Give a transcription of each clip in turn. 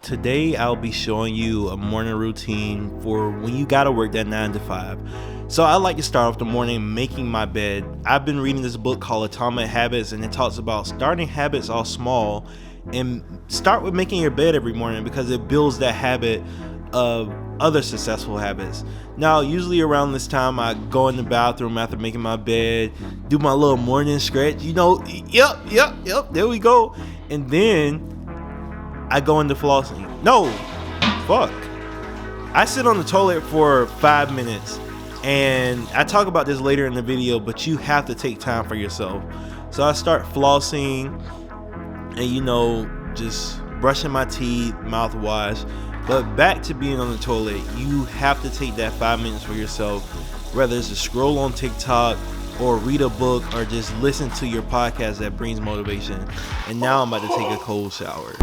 Today I'll be showing you a morning routine for when you gotta work that 9 to 5. So I like to start off the morning making my bed. I've been reading this book called Atomic Habits, and it talks about starting habits off small and start with making your bed every morning because it builds that habit of other successful habits. Now, usually around this time, I go in the bathroom after making my bed, do my little morning stretch, yep, there we go. And then I go into flossing. I sit on the toilet for 5 minutes, and I talk about this later in the video, but you have to take time for yourself. So I start flossing and just brushing my teeth, mouthwash. But back to being on the toilet, you have to take that 5 minutes for yourself, whether it's to scroll on TikTok or read a book or just listen to your podcast that brings motivation. And now I'm about to take a cold shower.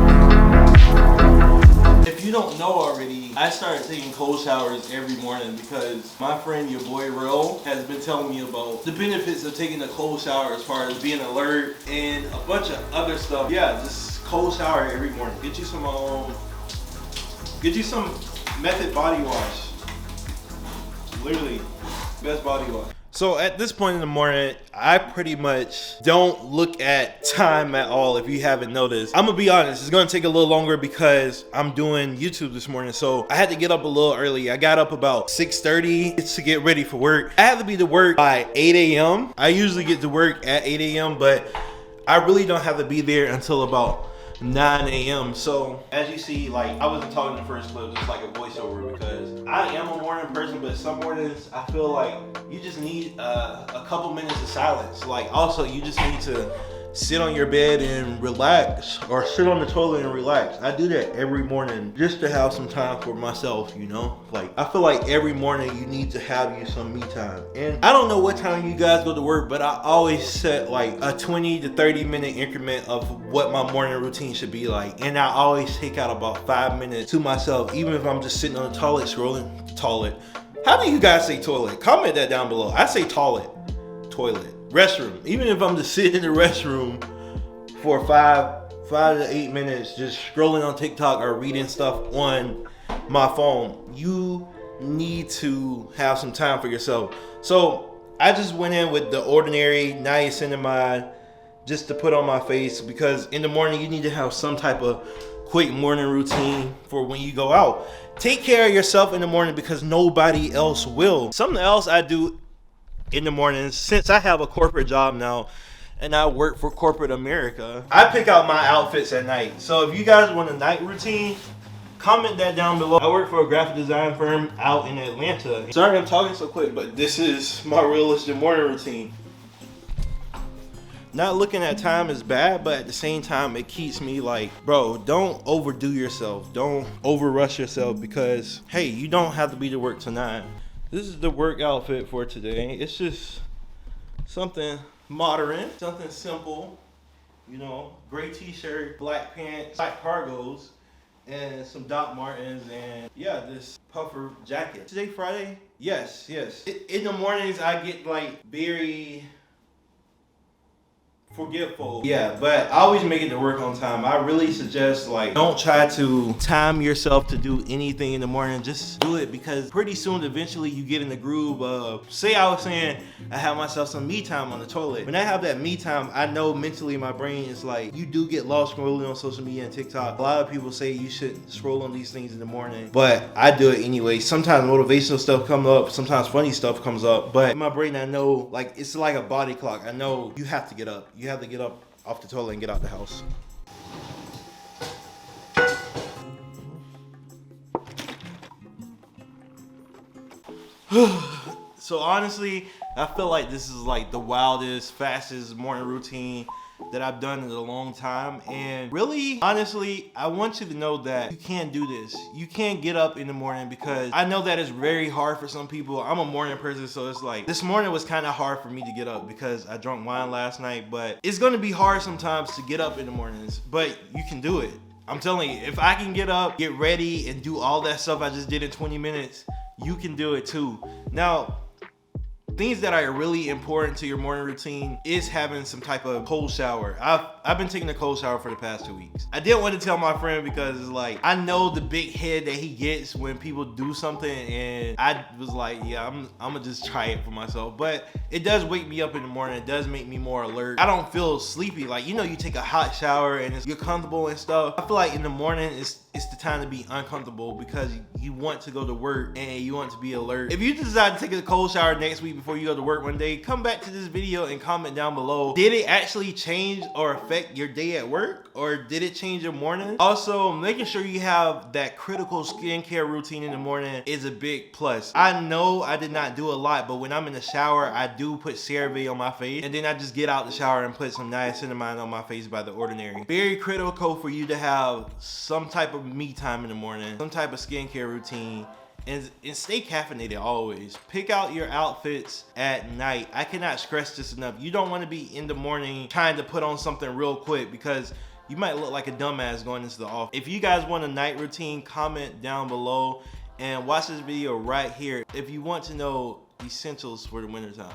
If you don't know already, I started taking cold showers every morning because my friend, your boy Ro, has been telling me about the benefits of taking a cold shower as far as being alert and a bunch of other stuff. Yeah, just cold shower every morning. Get you some Method body wash. Literally, best body wash. So at this point in the morning, I pretty much don't look at time at all. If you haven't noticed, I'm gonna be honest, it's gonna take a little longer because I'm doing YouTube this morning. So I had to get up a little early. I got up about 6:30 to get ready for work. I had to be to work by 8 a.m. I usually get to work at 8 a.m., but I really don't have to be there until about 9 a.m. So as you see, I wasn't talking in the first clip, just like a voiceover, because I am a morning person, but some mornings I feel like you just need a couple minutes of silence. Also, you just need to sit on your bed and relax, or sit on the toilet and relax. I do that every morning just to have some time for myself, I feel like every morning you need to have you some me time. And I don't know what time you guys go to work, but I always set a 20 to 30 minute increment of what my morning routine should be like. And I always take out about 5 minutes to myself, even if I'm just sitting on the toilet scrolling. Toilet. How do you guys say toilet? Comment that down below. I say toilet. Restroom. Even if I'm just sitting in the restroom for 5 to 8 minutes just scrolling on TikTok or reading stuff on my phone, you need to have some time for yourself. So I just went in with the ordinary niacinamide just to put on my face, because in the morning you need to have some type of quick morning routine for when you go out. Take care of yourself in the morning because nobody else will. Something else I do in the mornings, since I have a corporate job now and I work for corporate America, I pick out my outfits at night. So if you guys want a night routine, comment that down below. I work for a graphic design firm out in Atlanta. Sorry I'm talking so quick, but this is my realistic morning routine. Not looking at time is bad, but at the same time it keeps me bro, don't overdo yourself. Don't over rush yourself, because hey, you don't have to be to work tonight. This is the work outfit for today. It's just something modern, something simple, gray t-shirt, black pants, black cargos, and some Doc Martens, and yeah, this puffer jacket. Today Friday? Yes. In the mornings I get very forgetful. Yeah, but I always make it to work on time. I really suggest don't try to time yourself to do anything in the morning. Just do it, because pretty soon eventually you get in the groove of, say I was saying I have myself some me time on the toilet. When I have that me time, I know mentally my brain is you do get lost scrolling on social media and TikTok. A lot of people say you shouldn't scroll on these things in the morning, but I do it anyway. Sometimes motivational stuff comes up, sometimes funny stuff comes up, but in my brain I know it's like a body clock. I know you have to get up. You have to get up off the toilet and get out the house. So honestly, I feel like this is the wildest, fastest morning routine that I've done in a long time. And really, honestly, I want you to know that you can do this. You can get up in the morning, because I know that it's very hard for some people. I'm a morning person, so it's this morning was kind of hard for me to get up because I drank wine last night, but it's going to be hard sometimes to get up in the mornings, but you can do it. I'm telling you, if I can get up, get ready, and do all that stuff I just did in 20 minutes, you can do it too. Now, Things that are really important to your morning routine is having some type of cold shower. I've been taking a cold shower for the past 2 weeks. I didn't want to tell my friend because it's like, I know the big head that he gets when people do something, and I was like, yeah, I'm gonna just try it for myself. But it does wake me up in the morning. It does make me more alert. I don't feel sleepy. Like, you know, you take a hot shower and you're comfortable and stuff. I feel like in the morning it's the time to be uncomfortable because you want to go to work and you want to be alert. If you decide to take a cold shower next week before you go to work one day, come back to this video and comment down below. Did it actually change or affect your day at work, or did it change your morning? Also, making sure you have that critical skincare routine in the morning is a big plus. I know I did not do a lot, but when I'm in the shower, I do put CeraVe on my face, and then I just get out the shower and put some niacinamide on my face by The Ordinary. Very critical for you to have some type of me time in the morning, some type of skincare routine, and stay caffeinated always. Pick out your outfits at night. I cannot stress this enough. You don't want to be in the morning trying to put on something real quick because you might look like a dumbass going into the office. If you guys want a night routine, comment down below and watch this video right here if you want to know essentials for the wintertime.